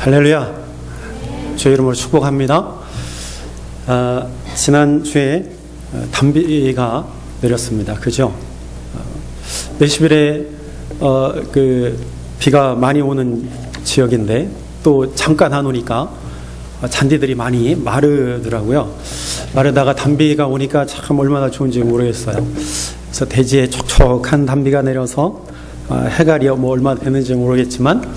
할렐루야. 주의 이름으로 축복합니다. 지난주에 단비가 내렸습니다. 그죠? 내시빌에 비가 많이 오는 지역인데 또 잠깐 안 오니까 잔디들이 많이 마르더라고요. 마르다가 단비가 오니까 참 얼마나 좋은지 모르겠어요. 그래서 대지에 촉촉한 단비가 내려서 해갈이 얼마 되는지 모르겠지만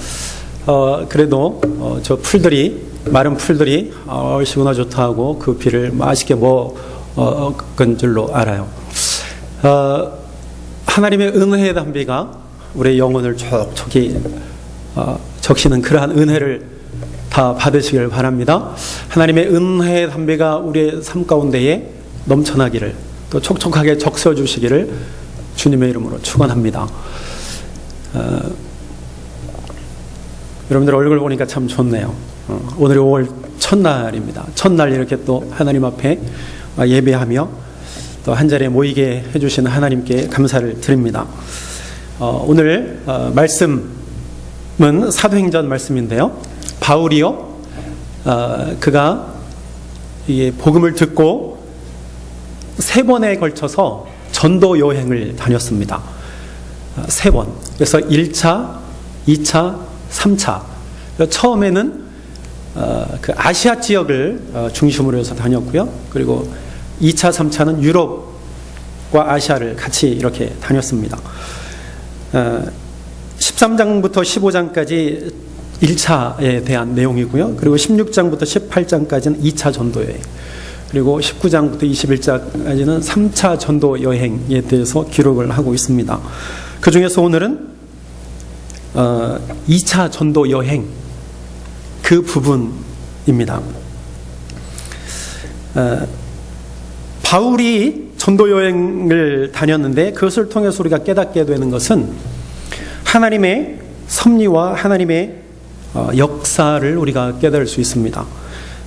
그래도 저 풀들이 마른 풀들이 얼씨구나 좋다 하고 그 비를 맛있게 먹은 줄로 알아요. 하나님의 은혜의 단비가 우리의 영혼을 촉촉히 적시는 그러한 은혜를 다 받으시길 바랍니다. 하나님의 은혜의 단비가 우리의 삶 가운데에 넘쳐나기를 또 촉촉하게 적셔주시기를 주님의 이름으로 축원합니다. 여러분들 얼굴 보니까 참 좋네요. 오늘이 5월 첫날입니다. 첫날 이렇게 또 하나님 앞에 예배하며 또 한 자리에 모이게 해주시는 하나님께 감사를 드립니다. 오늘 말씀은 사도행전 말씀인데요. 바울이요, 그가 이 복음을 듣고 3번에 걸쳐서 전도 여행을 다녔습니다. 3번. 그래서 1차, 2차, 3차. 처음에는 그 아시아 지역을 중심으로 해서 다녔고요. 그리고 2차, 3차는 유럽과 아시아를 같이 이렇게 다녔습니다. 13장부터 15장까지 1차에 대한 내용이고요. 그리고 16장부터 18장까지는 2차 전도 여행. 그리고 19장부터 21장까지는 3차 전도 여행에 대해서 기록을 하고 있습니다. 그 중에서 오늘은 2차 전도 여행 그 부분입니다. 바울이 전도 여행을 다녔는데 그것을 통해서 우리가 깨닫게 되는 것은 하나님의 섭리와 하나님의 역사를 우리가 깨달을 수 있습니다.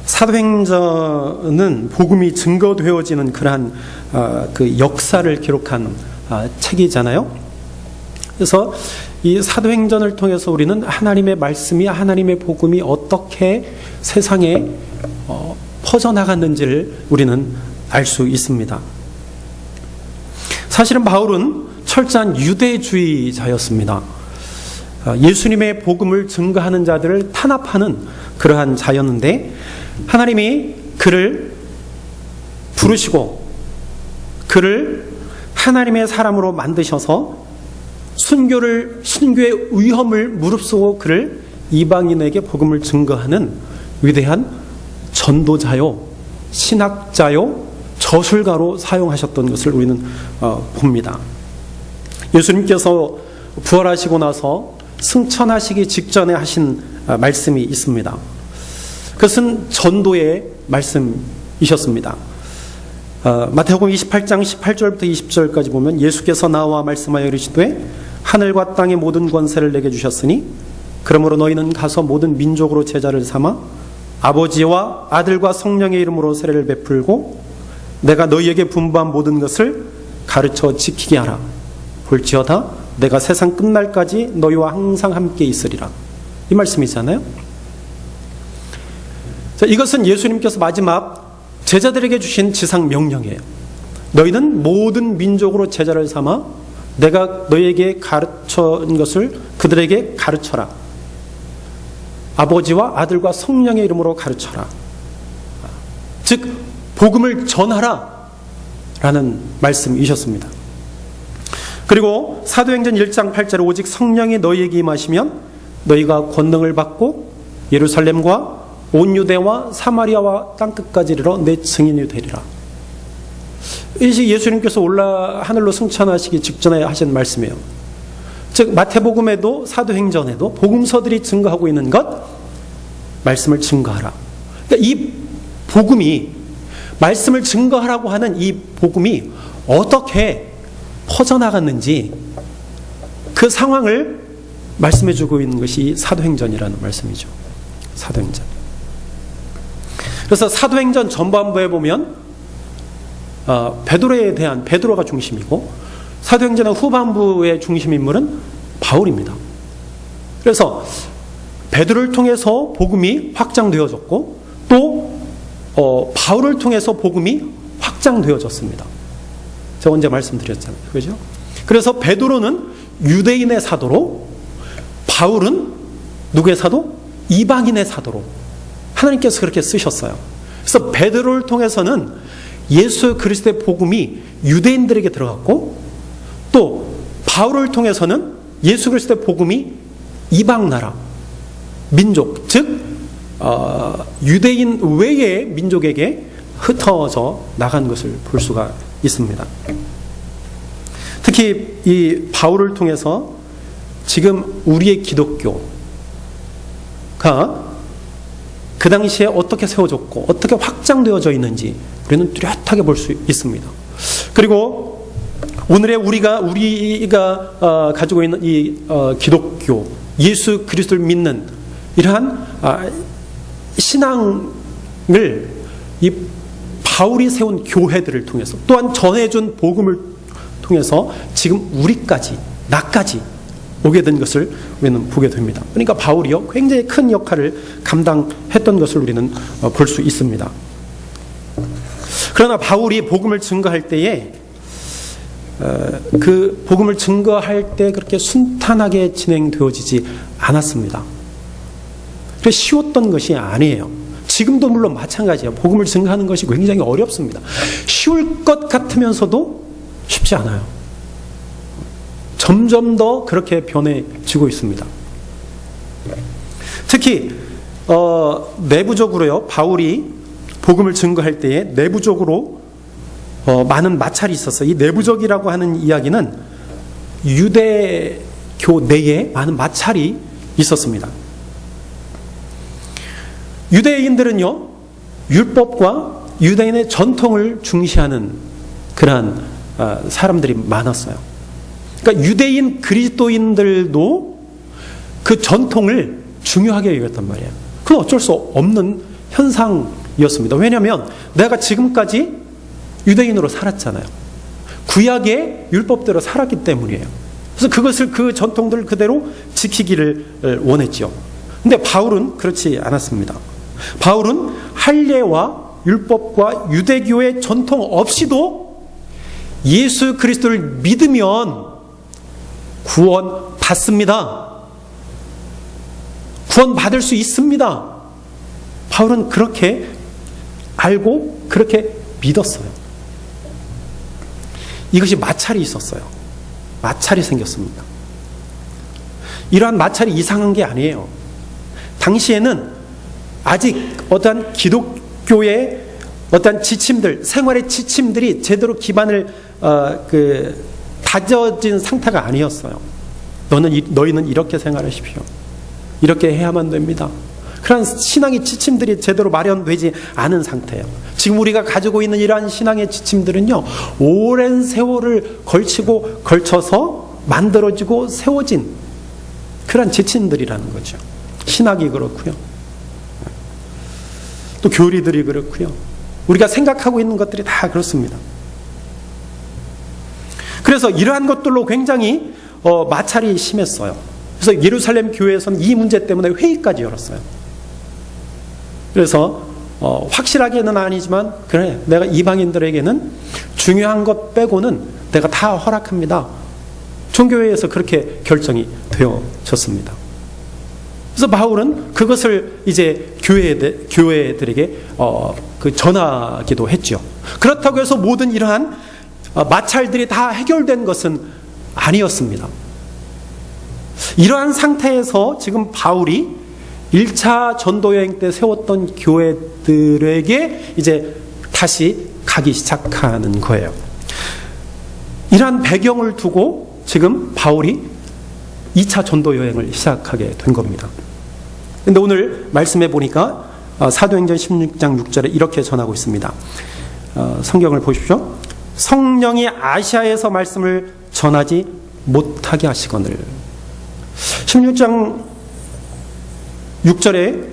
사도행전은 복음이 증거되어지는 그러한 그 역사를 기록한 책이잖아요. 그래서 이 사도행전을 통해서 우리는 하나님의 말씀이 하나님의 복음이 어떻게 세상에 퍼져나갔는지를 우리는 알 수 있습니다. 사실은 바울은 철저한 유대주의자였습니다. 예수님의 복음을 증거하는 자들을 탄압하는 그러한 자였는데 하나님이 그를 부르시고 그를 하나님의 사람으로 만드셔서 순교의 위험을 무릅쓰고 그를 이방인에게 복음을 증거하는 위대한 전도자요, 신학자요, 저술가로 사용하셨던 것을 우리는 봅니다. 예수님께서 부활하시고 나서 승천하시기 직전에 하신 말씀이 있습니다. 그것은 전도의 말씀이셨습니다. 마태복음 28장 18절부터 20절까지 보면 예수께서 나와 말씀하여 이르시되 하늘과 땅의 모든 권세를 내게 주셨으니 그러므로 너희는 가서 모든 민족으로 제자를 삼아 아버지와 아들과 성령의 이름으로 세례를 베풀고 내가 너희에게 분부한 모든 것을 가르쳐 지키게 하라. 볼지어다 내가 세상 끝날까지 너희와 항상 함께 있으리라. 이 말씀이잖아요. 자, 이것은 예수님께서 마지막 제자들에게 주신 지상 명령이에요. 너희는 모든 민족으로 제자를 삼아 내가 너희에게 가르쳐준 것을 그들에게 가르쳐라. 아버지와 아들과 성령의 이름으로 가르쳐라. 즉 복음을 전하라 라는 말씀이셨습니다. 그리고 사도행전 1장 8절에 오직 성령이 너희에게 임하시면 너희가 권능을 받고 예루살렘과 온 유대와 사마리아와 땅끝까지 이르러 내 증인이 되리라. 이것이 예수님께서 하늘로 승천하시기 직전에 하신 말씀이에요. 즉 마태복음에도 사도행전에도 복음서들이 증거하고 있는 것, 말씀을 증거하라. 그러니까 이 복음이, 말씀을 증거하라고 하는 이 복음이 어떻게 퍼져나갔는지 그 상황을 말씀해주고 있는 것이 사도행전이라는 말씀이죠. 사도행전. 그래서 사도행전 전반부에 보면 베드로에 대한 베드로가 중심이고 사도행전의 후반부의 중심 인물은 바울입니다. 그래서 베드로를 통해서 복음이 확장되어졌고 또 바울을 통해서 복음이 확장되어졌습니다. 제가 언제 말씀드렸잖아요. 그죠? 그래서 베드로는 유대인의 사도로, 바울은 누구의 사도? 이방인의 사도로 하나님께서 그렇게 쓰셨어요. 그래서 베드로를 통해서는 예수 그리스도의 복음이 유대인들에게 들어갔고 또 바울을 통해서는 예수 그리스도의 복음이 이방 나라, 민족, 즉 유대인 외의 민족에게 흩어져 나간 것을 볼 수가 있습니다. 특히 이 바울을 통해서 지금 우리의 기독교가 그 당시에 어떻게 세워졌고 어떻게 확장되어져 있는지 우리는 뚜렷하게 볼 수 있습니다. 그리고 오늘의 우리가 가지고 있는 이 기독교, 예수 그리스도를 믿는 이러한 신앙을 이 바울이 세운 교회들을 통해서 또한 전해준 복음을 통해서 지금 우리까지, 나까지 오게 된 것을 우리는 보게 됩니다. 그러니까 바울이요 굉장히 큰 역할을 감당했던 것을 우리는 볼 수 있습니다. 그러나 바울이 복음을 증거할 때에 그 복음을 증거할 때 그렇게 순탄하게 진행되어지지 않았습니다. 그래서 쉬웠던 것이 아니에요. 지금도 물론 마찬가지예요. 복음을 증거하는 것이 굉장히 어렵습니다. 쉬울 것 같으면서도 쉽지 않아요. 점점 더 그렇게 변해지고 있습니다. 특히 내부적으로요, 바울이 복음을 증거할 때에 내부적으로 많은 마찰이 있었어요. 이 내부적이라고 하는 이야기는 유대교 내에 많은 마찰이 있었습니다. 유대인들은요, 율법과 유대인의 전통을 중시하는 그러한 사람들이 많았어요. 그러니까 유대인 그리스도인들도 그 전통을 중요하게 여겼단 말이에요. 그건 어쩔 수 없는 현상이었습니다. 왜냐하면 내가 지금까지 유대인으로 살았잖아요. 구약의 율법대로 살았기 때문이에요. 그래서 그 전통들을 그대로 지키기를 원했죠. 근데 바울은 그렇지 않았습니다. 바울은 할례와 율법과 유대교의 전통 없이도 예수 그리스도를 믿으면 구원 받습니다. 구원 받을 수 있습니다. 바울은 그렇게 알고 그렇게 믿었어요. 이것이 마찰이 있었어요. 마찰이 생겼습니다. 이러한 마찰이 이상한 게 아니에요. 당시에는 아직 어떠한 기독교의 어떠한 지침들, 생활의 지침들이 제대로 기반을 다져진 상태가 아니었어요. 너희는 이렇게 생활하십시오. 이렇게 해야만 됩니다. 그런 신앙의 지침들이 제대로 마련되지 않은 상태예요. 지금 우리가 가지고 있는 이러한 신앙의 지침들은요, 오랜 세월을 걸쳐서 만들어지고 세워진 그런 지침들이라는 거죠. 신학이 그렇고요. 또 교리들이 그렇고요. 우리가 생각하고 있는 것들이 다 그렇습니다. 그래서 이러한 것들로 굉장히 마찰이 심했어요. 그래서 예루살렘 교회에서는 이 문제 때문에 회의까지 열었어요. 그래서 확실하게는 아니지만 그래, 내가 이방인들에게는 중요한 것 빼고는 내가 다 허락합니다. 종교회에서 그렇게 결정이 되어졌습니다. 그래서 바울은 그것을 이제 교회들에게 전하기도 했죠. 그렇다고 해서 모든 이러한 마찰들이 다 해결된 것은 아니었습니다. 이러한 상태에서 지금 바울이 1차 전도여행 때 세웠던 교회들에게 이제 다시 가기 시작하는 거예요. 이러한 배경을 두고 지금 바울이 2차 전도여행을 시작하게 된 겁니다. 그런데 오늘 말씀해 보니까 사도행전 16장 6절에 이렇게 전하고 있습니다. 성경을 보십시오. 성령이 아시아에서 말씀을 전하지 못하게 하시거늘. 16장 6절에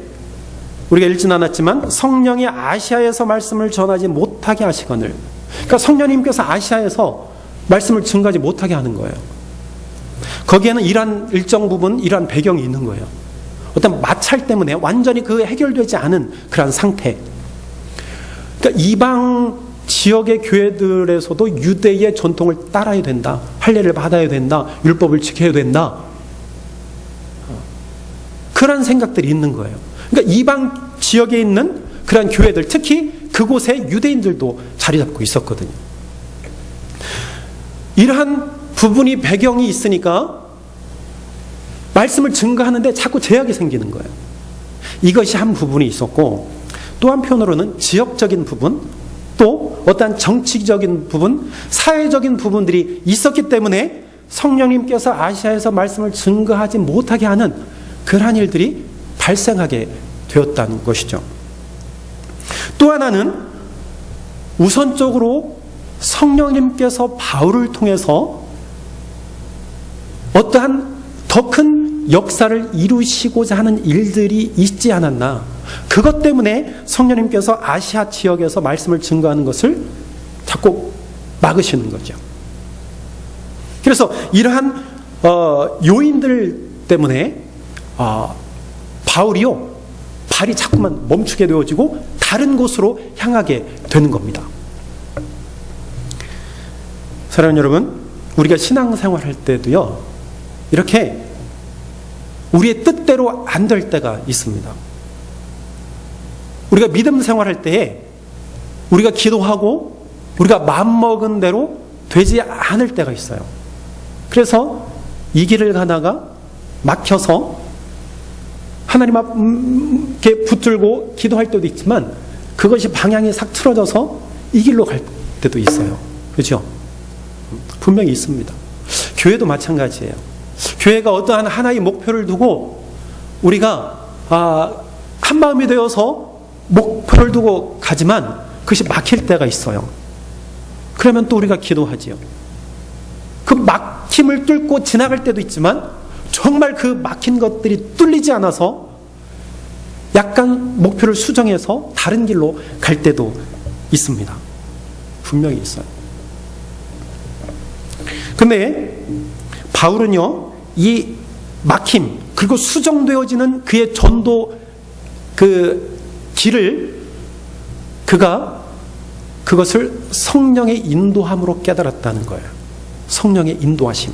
우리가 읽진 않았지만 성령이 아시아에서 말씀을 전하지 못하게 하시거늘. 그러니까 성령님께서 아시아에서 말씀을 증거하지 못하게 하는 거예요. 거기에는 이러한 일정 부분, 이러한 배경이 있는 거예요. 어떤 마찰 때문에 완전히 그 해결되지 않은 그러한 상태. 그러니까 이방 지역의 교회들에서도 유대의 전통을 따라야 된다. 할례를 받아야 된다. 율법을 지켜야 된다. 그런 생각들이 있는 거예요. 그러니까 이방 지역에 있는 그런 교회들, 특히 그곳에 유대인들도 자리 잡고 있었거든요. 이러한 부분이 배경이 있으니까 말씀을 증거하는데 자꾸 제약이 생기는 거예요. 이것이 한 부분이 있었고, 또 한편으로는 지역적인 부분, 또 어떠한 정치적인 부분, 사회적인 부분들이 있었기 때문에 성령님께서 아시아에서 말씀을 증거하지 못하게 하는 그러한 일들이 발생하게 되었다는 것이죠. 또 하나는 우선적으로 성령님께서 바울을 통해서 어떠한 더 큰 역사를 이루시고자 하는 일들이 있지 않았나. 그것 때문에 성령님께서 아시아 지역에서 말씀을 증거하는 것을 자꾸 막으시는 거죠. 그래서 이러한 요인들 때문에 바울이요, 발이 자꾸만 멈추게 되어지고 다른 곳으로 향하게 되는 겁니다. 사랑하는 여러분, 우리가 신앙생활 할 때도요, 이렇게 우리의 뜻대로 안 될 때가 있습니다. 우리가 믿음 생활할 때에 우리가 기도하고 우리가 마음먹은 대로 되지 않을 때가 있어요. 그래서 이 길을 가다가 막혀서 하나님 앞에 붙들고 기도할 때도 있지만 그것이 방향이 싹 틀어져서 이 길로 갈 때도 있어요. 그렇죠? 분명히 있습니다. 교회도 마찬가지예요. 교회가 어떠한 하나의 목표를 두고 우리가 한 마음이 되어서 목표를 두고 가지만 그것이 막힐 때가 있어요. 그러면 또 우리가 기도하지요. 그 막힘을 뚫고 지나갈 때도 있지만 정말 그 막힌 것들이 뚫리지 않아서 약간 목표를 수정해서 다른 길로 갈 때도 있습니다. 분명히 있어요. 근데 바울은요, 이 막힘 그리고 수정되어지는 그의 전도 그 길을 그것을 성령의 인도함으로 깨달았다는 거예요. 성령의 인도하심.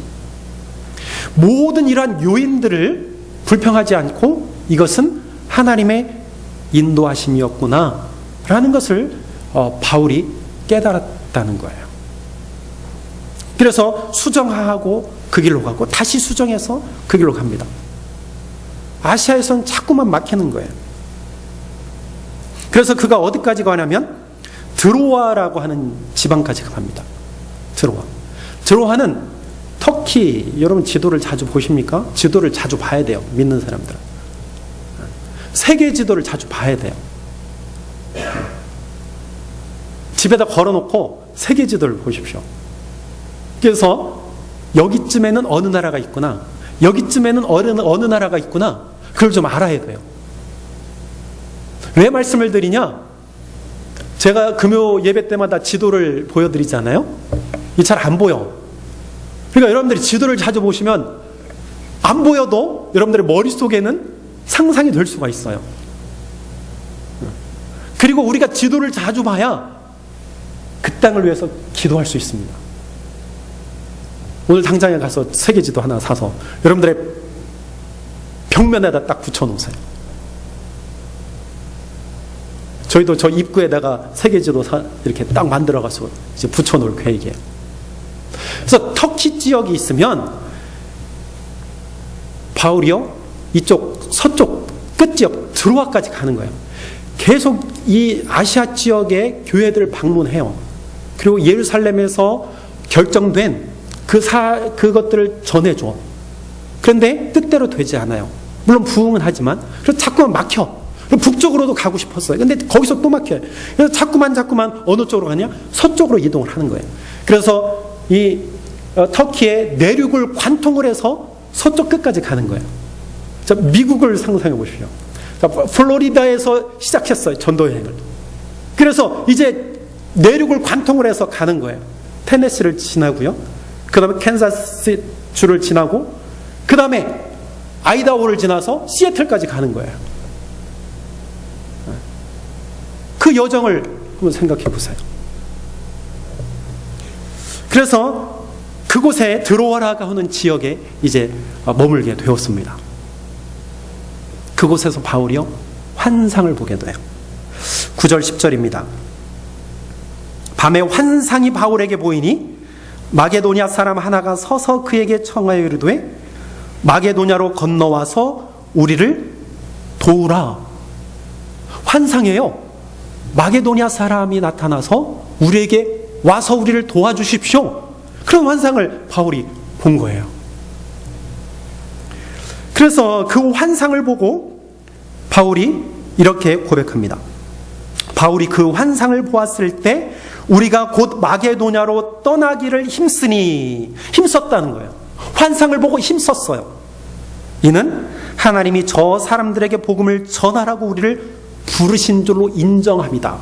모든 이러한 요인들을 불평하지 않고 이것은 하나님의 인도하심이었구나 라는 것을 바울이 깨달았다는 거예요. 그래서 수정하고 그 길로 가고 다시 수정해서 그 길로 갑니다. 아시아에서는 자꾸만 막히는 거예요. 그래서 그가 어디까지 가냐면 드로아라고 하는 지방까지 갑니다. 드로아는 터키, 여러분 지도를 자주 보십니까? 지도를 자주 봐야 돼요. 믿는 사람들은. 세계 지도를 자주 봐야 돼요. 집에다 걸어놓고 세계 지도를 보십시오. 그래서 여기쯤에는 어느 나라가 있구나, 여기쯤에는 어느 나라가 있구나, 그걸 좀 알아야 돼요. 왜 말씀을 드리냐? 제가 금요 예배 때마다 지도를 보여드리잖아요. 이게 잘 안 보여. 그러니까 여러분들이 지도를 자주 보시면 안 보여도 여러분들의 머릿속에는 상상이 될 수가 있어요. 그리고 우리가 지도를 자주 봐야 그 땅을 위해서 기도할 수 있습니다. 오늘 당장에 가서 세계 지도 하나 사서 여러분들의 벽면에다 딱 붙여놓으세요. 저희도 저 입구에다가 세계 지도 이렇게 딱 만들어가서 이제 붙여놓을 계획이에요. 그래서 터키 지역이 있으면 바울이요, 이쪽 서쪽 끝 지역 드로아까지 가는 거예요. 계속 이 아시아 지역의 교회들을 방문해요. 그리고 예루살렘에서 결정된 그것들을 전해줘. 그런데 뜻대로 되지 않아요. 물론 부흥은 하지만 그래서 자꾸만 막혀. 북쪽으로도 가고 싶었어요. 근데 거기서 또 막혀요. 그래서 자꾸만 어느 쪽으로 가냐? 서쪽으로 이동을 하는 거예요. 그래서 이 터키의 내륙을 관통을 해서 서쪽 끝까지 가는 거예요. 자, 미국을 상상해 보십시오. 자, 플로리다에서 시작했어요, 전도 여행을. 그래서 이제 내륙을 관통을 해서 가는 거예요. 테네시를 지나고요. 그 다음에 캔자스 주를 지나고, 그 다음에 아이다호를 지나서 시애틀까지 가는 거예요. 그 여정을 한번 생각해 보세요. 그래서 그곳에 드로아라가 하는 지역에 이제 머물게 되었습니다. 그곳에서 바울이요 환상을 보게 돼요. 9절 10절입니다. 밤에 환상이 바울에게 보이니 마게도냐 사람 하나가 서서 그에게 청하여 이르되 마게도냐로 건너와서 우리를 도우라. 환상이에요. 마게도냐 사람이 나타나서 우리에게 와서 우리를 도와주십시오. 그런 환상을 바울이 본 거예요. 그래서 그 환상을 보고 바울이 이렇게 고백합니다. 바울이 그 환상을 보았을 때 우리가 곧 마게도냐로 떠나기를 힘썼다는 거예요. 환상을 보고 힘썼어요. 이는 하나님이 저 사람들에게 복음을 전하라고 우리를 부르신 줄로 인정함이다.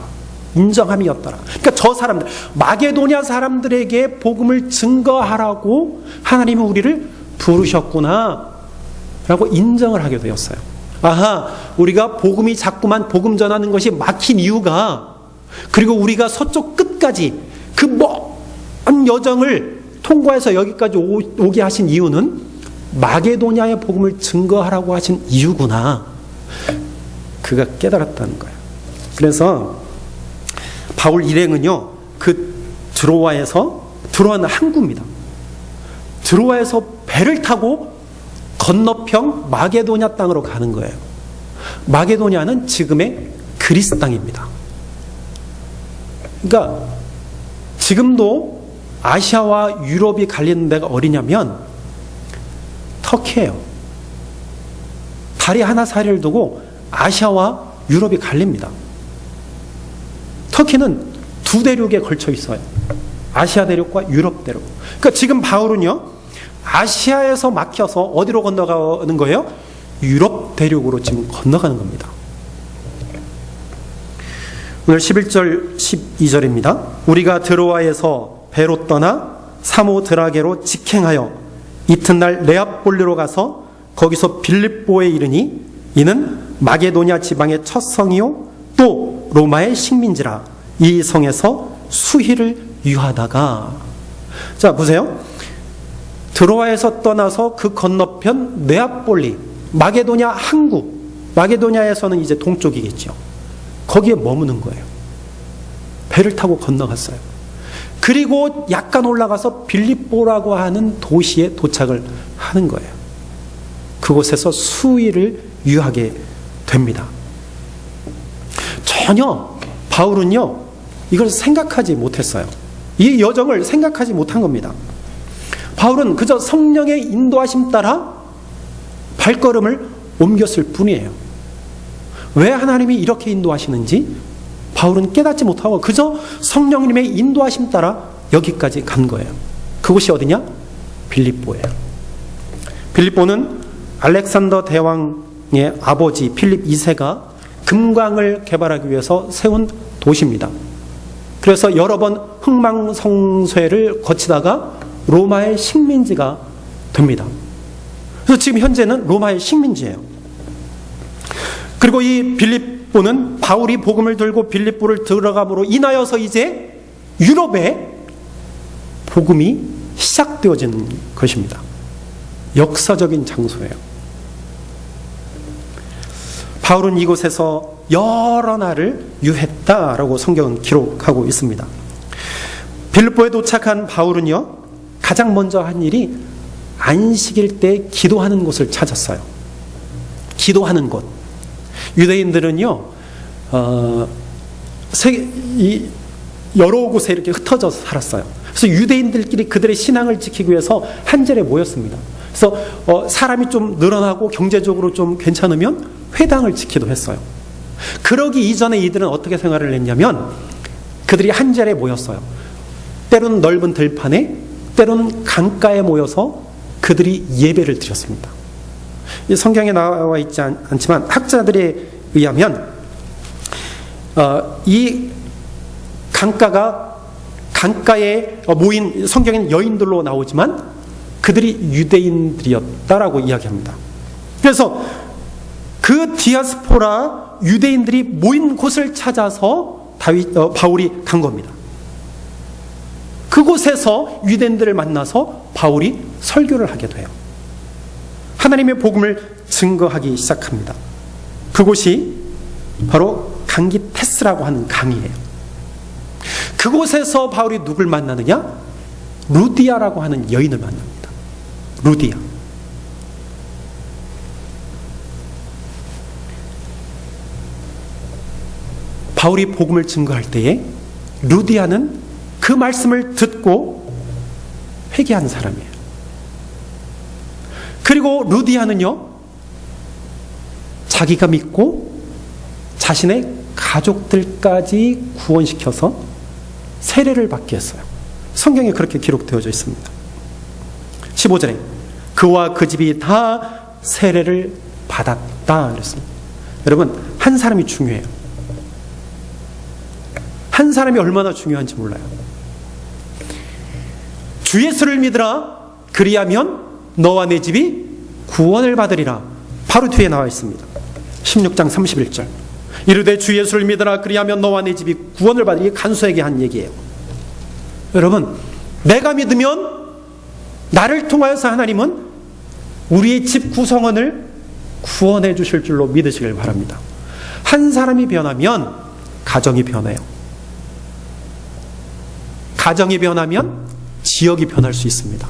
인정함이었더라. 그러니까 저 사람들, 마게도냐 사람들에게 복음을 증거하라고 하나님이 우리를 부르셨구나 라고 인정을 하게 되었어요. 아하, 우리가 복음이 자꾸만 복음 전하는 것이 막힌 이유가, 그리고 우리가 서쪽 끝까지 그 먼 여정을 통과해서 여기까지 오게 하신 이유는 마게도냐의 복음을 증거하라고 하신 이유구나. 그가 깨달았다는 거예요. 그래서 바울 일행은요, 그 드로아는 항구입니다. 드로아에서 배를 타고 건너편 마게도냐 땅으로 가는 거예요. 마게도냐는 지금의 그리스 땅입니다. 그러니까 지금도 아시아와 유럽이 갈리는 데가 어디냐면 터키예요. 다리 하나 사이를 두고 아시아와 유럽이 갈립니다. 터키는 두 대륙에 걸쳐 있어요. 아시아 대륙과 유럽 대륙. 그러니까 지금 바울은요, 아시아에서 막혀서 어디로 건너가는 거예요? 유럽 대륙으로 지금 건너가는 겁니다. 오늘 11절 12절입니다. 우리가 드로아에서 배로 떠나 사모드라게로 직행하여 이튿날 네아폴리로 가서 거기서 빌립보에 이르니 이는 마게도냐 지방의 첫 성이요 또 로마의 식민지라. 이 성에서 수희를 유하다가, 자 보세요. 드로아에서 떠나서 그 건너편 네아폴리, 마게도냐 항구, 마게도냐에서는 이제 동쪽이겠죠. 거기에 머무는 거예요. 배를 타고 건너갔어요. 그리고 약간 올라가서 빌립보라고 하는 도시에 도착을 하는 거예요. 그곳에서 수의를 유하게 됩니다. 전혀 바울은요, 이걸 생각하지 못했어요. 이 여정을 생각하지 못한 겁니다. 바울은 그저 성령의 인도하심 따라 발걸음을 옮겼을 뿐이에요. 왜 하나님이 이렇게 인도하시는지 바울은 깨닫지 못하고 그저 성령님의 인도하심 따라 여기까지 간 거예요. 그곳이 어디냐? 빌립보예요. 빌립보는 알렉산더 대왕의 아버지 필립 2세가 금광을 개발하기 위해서 세운 도시입니다. 그래서 여러 번 흥망성쇠를 거치다가 로마의 식민지가 됩니다. 그래서 지금 현재는 로마의 식민지예요. 그리고 이 빌립보는 바울이 복음을 들고 빌립보를 들어감으로 인하여서 이제 유럽에 복음이 시작되어지는 것입니다. 역사적인 장소예요. 바울은 이곳에서 여러 날을 유했다라고 성경은 기록하고 있습니다. 빌립보에 도착한 바울은요, 가장 먼저 한 일이 안식일 때 기도하는 곳을 찾았어요. 기도하는 곳. 유대인들은요, 여러 곳에 이렇게 흩어져서 살았어요. 그래서 유대인들끼리 그들의 신앙을 지키기 위해서 한 자리에 모였습니다. 그래서 사람이 좀 늘어나고 경제적으로 좀 괜찮으면 회당을 지키기도 했어요. 그러기 이전에 이들은 어떻게 생활을 했냐면 그들이 한 자리에 모였어요. 때로는 넓은 들판에, 때로는 강가에 모여서 그들이 예배를 드렸습니다. 성경에 나와 있지 않지만 학자들에 의하면 이 강가에 모인, 성경에는 여인들로 나오지만 그들이 유대인들이었다라고 이야기합니다. 그래서 그 디아스포라 유대인들이 모인 곳을 찾아서 바울이 간 겁니다. 그곳에서 유대인들을 만나서 바울이 설교를 하게 돼요. 하나님의 복음을 증거하기 시작합니다. 그곳이 바로 강기테스라고 하는 강이에요. 그곳에서 바울이 누굴 만나느냐? 루디아라고 하는 여인을 만납니다. 루디아. 바울이 복음을 증거할 때에 루디아는 그 말씀을 듣고 회개하는 사람이에요. 그리고 루디아는요, 자기가 믿고 자신의 가족들까지 구원시켜서 세례를 받게 했어요. 성경에 그렇게 기록되어져 있습니다. 15절에 그와 그 집이 다 세례를 받았다 그랬습니다. 여러분, 한 사람이 중요해요. 한 사람이 얼마나 중요한지 몰라요. 주 예수를 믿으라, 그리하면 너와 내 집이 구원을 받으리라. 바로 뒤에 나와 있습니다. 16장 31절. 이르되 주 예수를 믿으라, 그리하면 너와 내 집이 구원을 받으리라. 이게 간수에게 한 얘기예요. 여러분, 내가 믿으면 나를 통하여서 하나님은 우리의 집 구성원을 구원해 주실 줄로 믿으시길 바랍니다. 한 사람이 변하면 가정이 변해요. 가정이 변하면 지역이 변할 수 있습니다.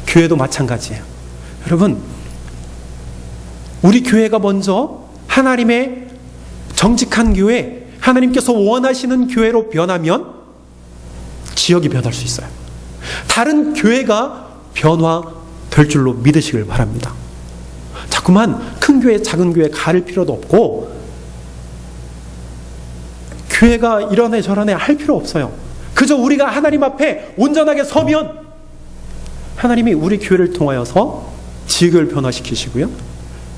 교회도 마찬가지예요. 여러분, 우리 교회가 먼저 하나님의 정직한 교회, 하나님께서 원하시는 교회로 변하면 지역이 변할 수 있어요. 다른 교회가 변화될 줄로 믿으시길 바랍니다. 자꾸만 큰 교회, 작은 교회 가릴 필요도 없고, 교회가 이런 애 저런 애 할 필요 없어요. 그저 우리가 하나님 앞에 온전하게 서면 하나님이 우리 교회를 통하여서 지역을 변화시키시고요,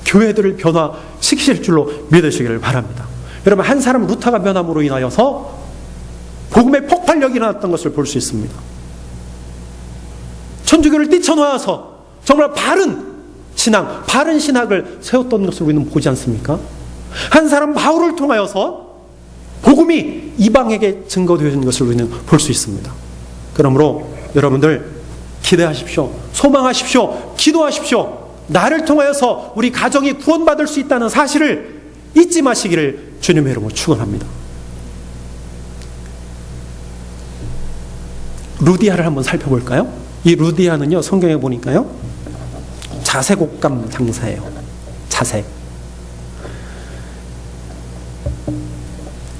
교회들을 변화시키실 줄로 믿으시기를 바랍니다. 여러분, 한 사람 루타가 변함으로 인하여서 복음의 폭발력이 일어났던 것을 볼 수 있습니다. 천주교를 뛰쳐놓아서 정말 바른 신앙, 바른 신학을 세웠던 것을 우리는 보지 않습니까? 한 사람 바울을 통하여서 복음이 이방에게 증거되어진 것을 우리는 볼 수 있습니다. 그러므로 여러분들 기대하십시오. 소망하십시오. 기도하십시오. 나를 통하여서 우리 가정이 구원받을 수 있다는 사실을 잊지 마시기를 주님의 이름으로 축원합니다. 루디아를 한번 살펴볼까요? 이 루디아는요, 성경에 보니까요, 자색 옷감 장사예요. 자색.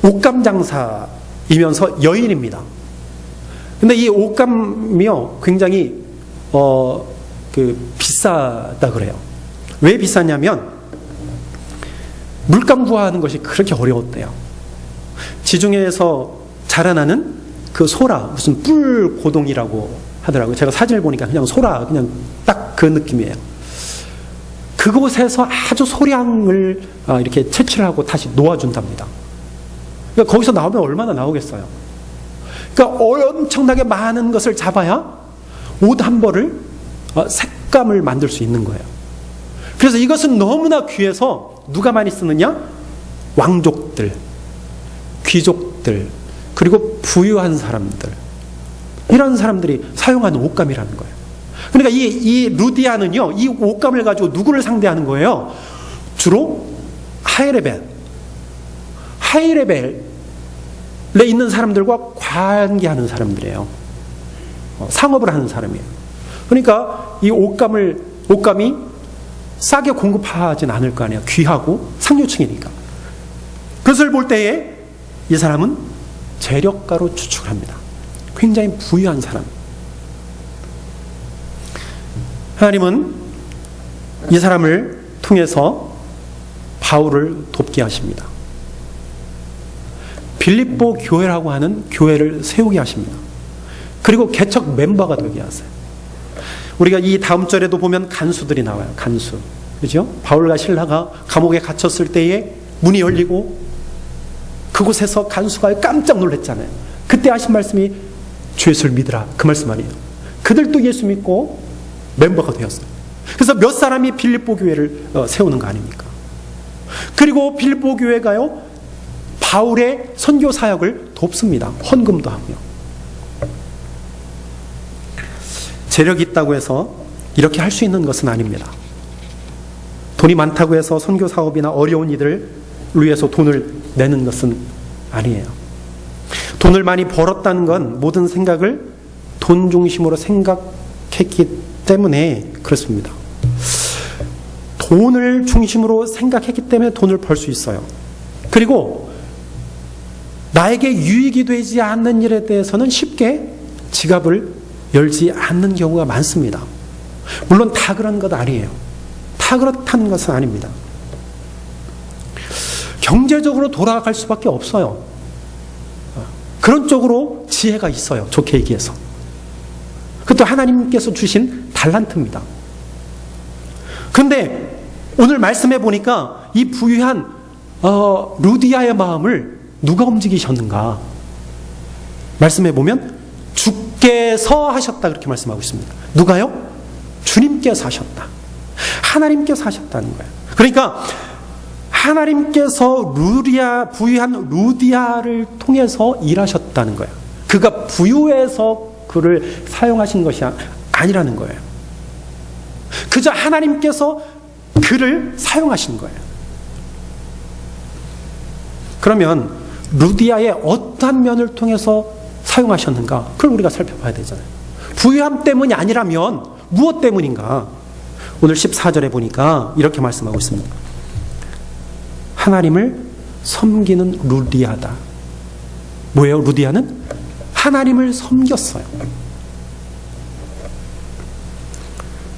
옷감 장사이면서 여인입니다. 근데 이 옷감이요, 굉장히 비싸다 그래요. 왜 비싸냐면 물감 구하는 것이 그렇게 어려웠대요. 지중해에서 자라나는 그 소라, 무슨 뿔 고동이라고 하더라고요. 제가 사진을 보니까 그냥 소라, 그냥 딱 그 느낌이에요. 그곳에서 아주 소량을 이렇게 채취를 하고 다시 놓아준답니다. 그러니까 거기서 나오면 얼마나 나오겠어요. 그러니까 엄청나게 많은 것을 잡아야 옷 한 벌을 색감을 만들 수 있는 거예요. 그래서 이것은 너무나 귀해서 누가 많이 쓰느냐? 왕족들, 귀족들, 그리고 부유한 사람들, 이런 사람들이 사용하는 옷감이라는 거예요. 그러니까 이 루디아는요, 이 옷감을 가지고 누구를 상대하는 거예요? 주로 하이레벨에 있는 사람들과 관계하는 사람들이에요. 상업을 하는 사람이에요. 그러니까 이 옷감이 싸게 공급하진 않을 거 아니에요. 귀하고 상류층이니까. 그것을 볼 때에 이 사람은 재력가로 추측을 합니다. 굉장히 부유한 사람. 하나님은 이 사람을 통해서 바울을 돕게 하십니다. 빌립보 교회라고 하는 교회를 세우게 하십니다. 그리고 개척 멤버가 되게 하세요. 우리가 이 다음 절에도 보면 간수들이 나와요. 간수. 그죠? 바울과 실라가 감옥에 갇혔을 때에 문이 열리고 그곳에서 간수가 깜짝 놀랐잖아요. 그때 하신 말씀이 주 예수를 믿으라. 그 말씀 아니에요. 그들도 예수 믿고 멤버가 되었어요. 그래서 몇 사람이 빌립보 교회를 세우는 거 아닙니까? 그리고 빌립보 교회가요, 바울의 선교 사역을 돕습니다. 헌금도 하고요. 재력이 있다고 해서 이렇게 할 수 있는 것은 아닙니다. 돈이 많다고 해서 선교 사업이나 어려운 이들을 위해서 돈을 내는 것은 아니에요. 돈을 많이 벌었다는 건 모든 생각을 돈 중심으로 생각했기 때문에 그렇습니다. 돈을 중심으로 생각했기 때문에 돈을 벌 수 있어요. 그리고 나에게 유익이 되지 않는 일에 대해서는 쉽게 지갑을 열지 않는 경우가 많습니다. 물론 다 그런 것 아니에요. 다 그렇다는 것은 아닙니다. 경제적으로 돌아갈 수밖에 없어요. 그런 쪽으로 지혜가 있어요. 좋게 얘기해서. 그것도 하나님께서 주신 달란트입니다. 그런데 오늘 말씀해 보니까 이 부유한 루디아의 마음을 누가 움직이셨는가? 말씀해 보면 주께서 하셨다 그렇게 말씀하고 있습니다. 누가요? 주님께서 하셨다. 하나님께서 하셨다는 거예요. 그러니까 하나님께서 부유한 루디아를 통해서 일하셨다는 거예요. 그가 부유해서 그를 사용하신 것이 아니라는 거예요. 그저 하나님께서 그를 사용하신 거예요. 그러면 루디아의 어떠한 면을 통해서 사용하셨는가? 그걸 우리가 살펴봐야 되잖아요. 부유함 때문이 아니라면 무엇 때문인가? 오늘 14절에 보니까 이렇게 말씀하고 있습니다. 하나님을 섬기는 루디아다. 뭐예요? 루디아는 하나님을 섬겼어요.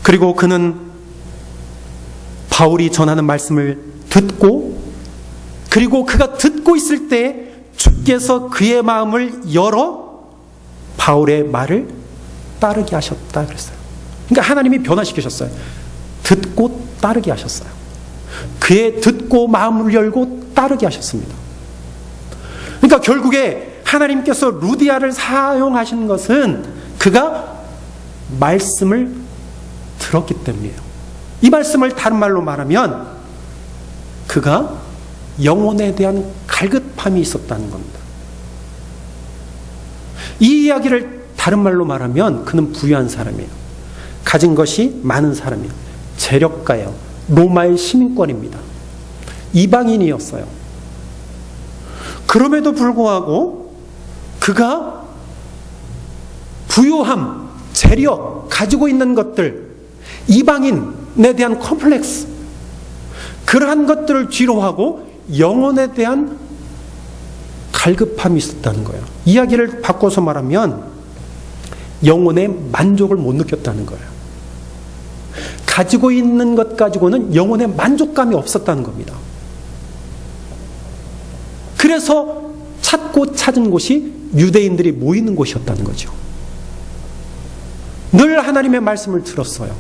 그리고 그는 바울이 전하는 말씀을 듣고, 그리고 그가 듣고 있을 때 주께서 그의 마음을 열어 바울의 말을 따르게 하셨다 그랬어요. 그러니까 하나님이 변화시키셨어요. 듣고 따르게 하셨어요. 그의 듣고 마음을 열고 따르게 하셨습니다. 그러니까 결국에 하나님께서 루디아를 사용하신 것은 그가 말씀을 들었기 때문이에요. 이 말씀을 다른 말로 말하면 그가 영혼에 대한 갈급함이 있었다는 겁니다. 이 이야기를 다른 말로 말하면 그는 부유한 사람이에요. 가진 것이 많은 사람이에요. 재력가예요. 로마의 시민권입니다. 이방인이었어요. 그럼에도 불구하고 그가 부유함, 재력, 가지고 있는 것들, 이방인에 대한 컴플렉스, 그러한 것들을 뒤로하고 영혼에 대한 갈급함이 있었다는 거예요. 이야기를 바꿔서 말하면 영혼의 만족을 못 느꼈다는 거예요. 가지고 있는 것 가지고는 영혼의 만족감이 없었다는 겁니다. 그래서 찾은 곳이 유대인들이 모이는 곳이었다는 거죠. 늘 하나님의 말씀을 들었어요.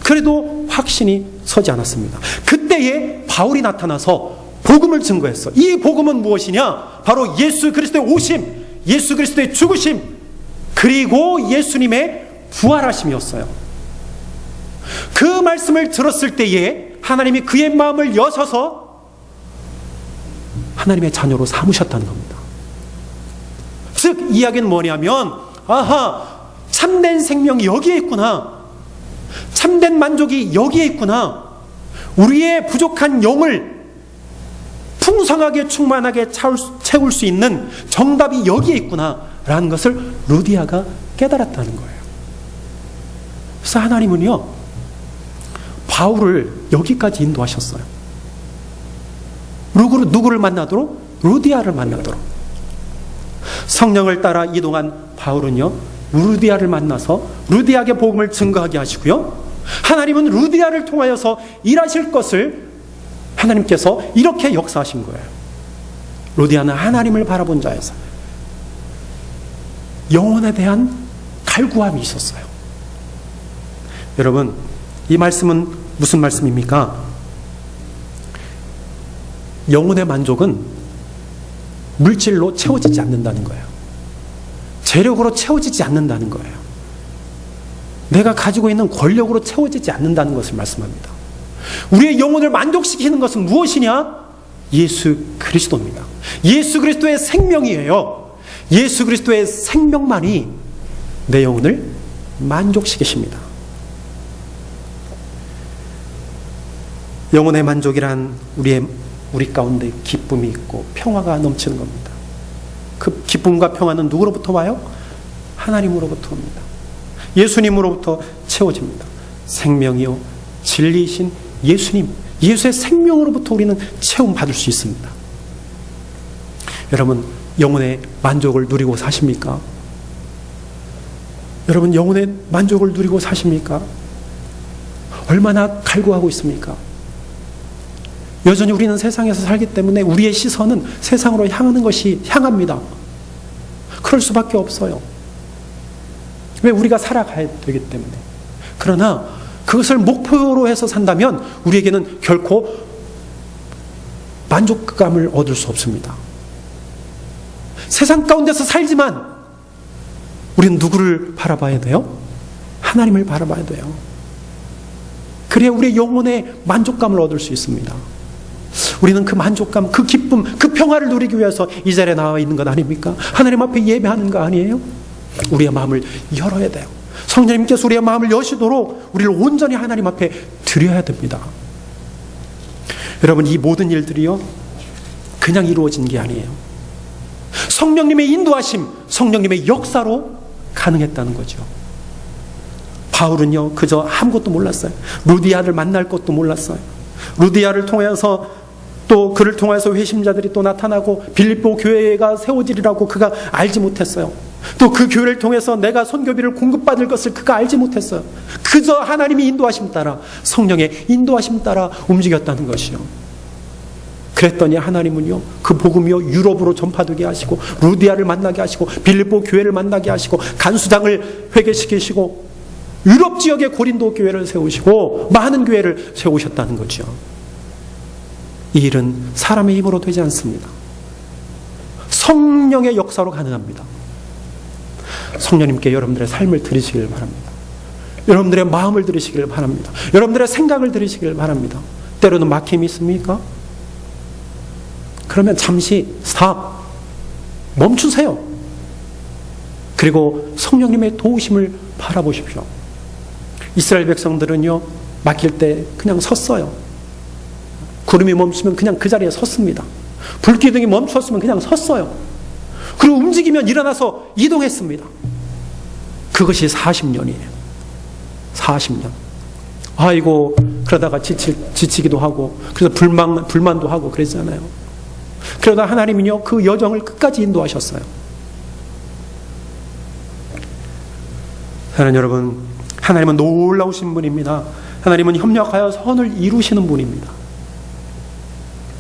그래도 확신이 서지 않았습니다. 그때에 바울이 나타나서 복음을 증거했어. 이 복음은 무엇이냐? 바로 예수 그리스도의 오심, 예수 그리스도의 죽으심, 그리고 예수님의 부활하심이었어요. 그 말씀을 들었을 때에 하나님이 그의 마음을 여셔서 하나님의 자녀로 삼으셨다는 겁니다. 즉 이야기는 뭐냐면, 아하, 참된 생명이 여기에 있구나, 참된 만족이 여기에 있구나, 우리의 부족한 영을 풍성하게 충만하게 채울 수 있는 정답이 여기에 있구나 라는 것을 루디아가 깨달았다는 거예요. 그래서 하나님은요, 바울을 여기까지 인도하셨어요. 누구를 만나도록? 루디아를 만나도록. 성령을 따라 이동한 바울은요, 루디아를 만나서 루디아에게 복음을 증거하게 하시고요, 하나님은 루디아를 통하여서 일하실 것을 하나님께서 이렇게 역사하신 거예요. 루디아는 하나님을 바라본 자여서 영혼에 대한 갈구함이 있었어요. 여러분, 이 말씀은 무슨 말씀입니까? 영혼의 만족은 물질로 채워지지 않는다는 거예요. 재력으로 채워지지 않는다는 거예요. 내가 가지고 있는 권력으로 채워지지 않는다는 것을 말씀합니다. 우리의 영혼을 만족시키는 것은 무엇이냐? 예수 그리스도입니다. 예수 그리스도의 생명이에요. 예수 그리스도의 생명만이 내 영혼을 만족시키십니다. 영혼의 만족이란 우리 가운데 기쁨이 있고 평화가 넘치는 겁니다. 그 기쁨과 평화는 누구로부터 와요? 하나님으로부터 옵니다. 예수님으로부터 채워집니다. 생명이요 진리이신 예수님, 예수의 생명으로부터 우리는 채움 받을 수 있습니다. 여러분, 영혼의 만족을 누리고 사십니까? 여러분, 영혼의 만족을 누리고 사십니까? 얼마나 갈구하고 있습니까? 여전히 우리는 세상에서 살기 때문에 우리의 시선은 세상으로 향하는 것이 향합니다. 그럴 수밖에 없어요. 왜? 우리가 살아가야 되기 때문에. 그러나 그것을 목표로 해서 산다면 우리에게는 결코 만족감을 얻을 수 없습니다. 세상 가운데서 살지만 우리는 누구를 바라봐야 돼요? 하나님을 바라봐야 돼요. 그래야 우리의 영혼의 만족감을 얻을 수 있습니다. 우리는 그 만족감, 그 기쁨, 그 평화를 누리기 위해서 이 자리에 나와 있는 것 아닙니까? 하나님 앞에 예배하는 거 아니에요? 우리의 마음을 열어야 돼요. 성령님께서 우리의 마음을 여시도록 우리를 온전히 하나님 앞에 드려야 됩니다. 여러분, 이 모든 일들이요 그냥 이루어진 게 아니에요. 성령님의 인도하심, 성령님의 역사로 가능했다는 거죠. 바울은요 그저 아무것도 몰랐어요. 루디아를 만날 것도 몰랐어요. 루디아를 통해서 또 그를 통해서 회심자들이 또 나타나고 빌립보 교회가 세워지리라고 그가 알지 못했어요. 또 그 교회를 통해서 내가 선교비를 공급받을 것을 그가 알지 못했어요. 그저 하나님의 인도하심 따라, 성령의 인도하심 따라 움직였다는 것이요. 그랬더니 하나님은요 그 복음이요 유럽으로 전파되게 하시고 루디아를 만나게 하시고 빌립보 교회를 만나게 하시고 간수장을 회개시키시고 유럽 지역의 고린도 교회를 세우시고 많은 교회를 세우셨다는 거죠. 이 일은 사람의 힘으로 되지 않습니다. 성령의 역사로 가능합니다. 성령님께 여러분들의 삶을 드리시길 바랍니다. 여러분들의 마음을 드리시길 바랍니다. 여러분들의 생각을 드리시길 바랍니다. 때로는 막힘이 있습니까? 그러면 잠시 스탑, 멈추세요. 그리고 성령님의 도우심을 바라보십시오. 이스라엘 백성들은요 막힐 때 그냥 섰어요. 구름이 멈추면 그냥 그 자리에 섰습니다. 불기둥이 멈췄으면 그냥 섰어요. 그리고 움직이면 일어나서 이동했습니다. 그것이 40년이에요. 40년. 아이고 그러다가 지치기도 하고 그래서 불만도 하고 그랬잖아요. 그러다 하나님은요 그 여정을 끝까지 인도하셨어요. 사랑하는 여러분, 하나님은 놀라우신 분입니다. 하나님은 협력하여 선을 이루시는 분입니다.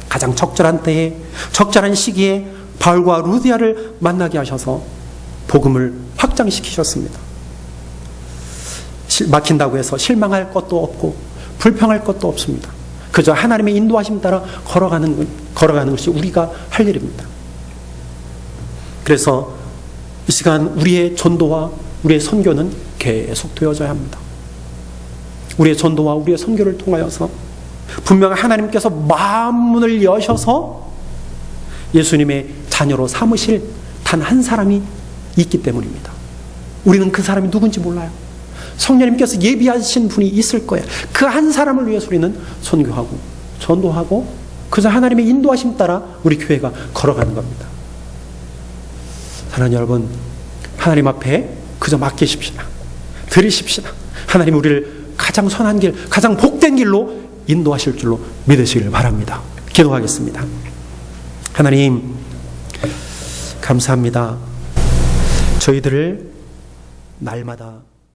가장 적절한 때에 적절한 시기에 바울과 루디아를 만나게 하셔서 복음을 확장시키셨습니다. 막힌다고 해서 실망할 것도 없고 불평할 것도 없습니다. 그저 하나님의 인도하심 따라 걸어가는 것이 우리가 할 일입니다. 그래서 이 시간 우리의 전도와 우리의 선교는 계속 되어져야 합니다. 우리의 전도와 우리의 선교를 통하여서 분명 하나님께서 만문을 여셔서 예수님의 자녀로 삼으실 단 한 사람이 있기 때문입니다. 우리는 그 사람이 누군지 몰라요. 성령님께서 예비하신 분이 있을 거예요. 그 한 사람을 위해서 우리는 선교하고 전도하고 그래서 하나님의 인도하심 따라 우리 교회가 걸어가는 겁니다. 사랑하는 여러분, 하나님 앞에 그저 맡기십시다. 드리십시다. 하나님 우리를 가장 선한 길, 가장 복된 길로 인도하실 줄로 믿으시길 바랍니다. 기도하겠습니다. 하나님 감사합니다. 저희들을 날마다